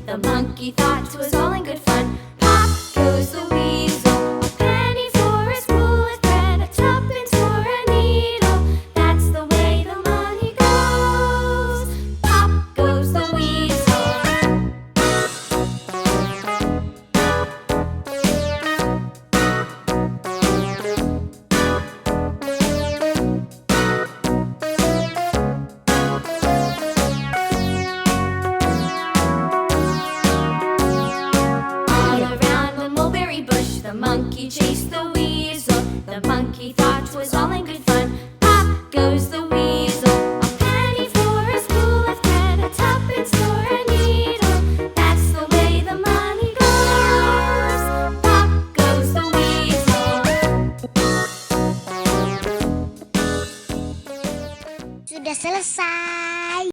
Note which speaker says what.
Speaker 1: The monkey thought 'twas all in good fun. Pop goes the weasel, a penny for a spool of thread, a tuppence for a needle. That's the way the money goes. Pop goes the weasel. All around the mulberry bush, the monkey chased the weasel. The monkey thought 'twas all in good fun. Pop goes the weasel, a penny for a spool of thread, a tuppence for a needle. That's the way the money goes. Pop goes the weasel.
Speaker 2: Sudah selesai.